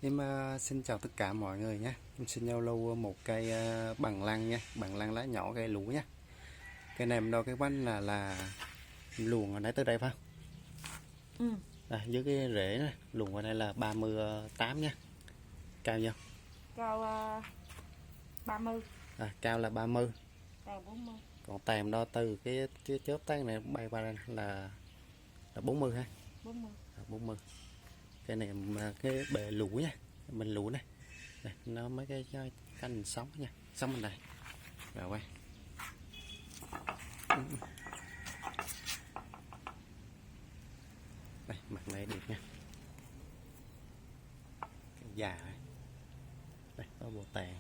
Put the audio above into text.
Em xin chào tất cả mọi người nhé. Em xin giao lưu một cây bằng lăng nha, bằng lăng lá nhỏ cây lũ nha. Cây này em đo cái bánh là luồn hồi nãy tới đây phải không? Ừ. Dưới cái rễ này, luồn qua đây là 38 nha. Cao chưa? Cao 30. Cao là 30. Cao 40. Còn tèm đo từ cái chớp tán này bay qua đây là 40 ha. 40. 40. Cái này cái bề lũ nha. Mình lũ này. Đây, nó mấy cái cành sống nha. Sống bên đây. Rồi quay. Đây, mặt này đẹp nha. Cái già này. Đây, có bộ tàn.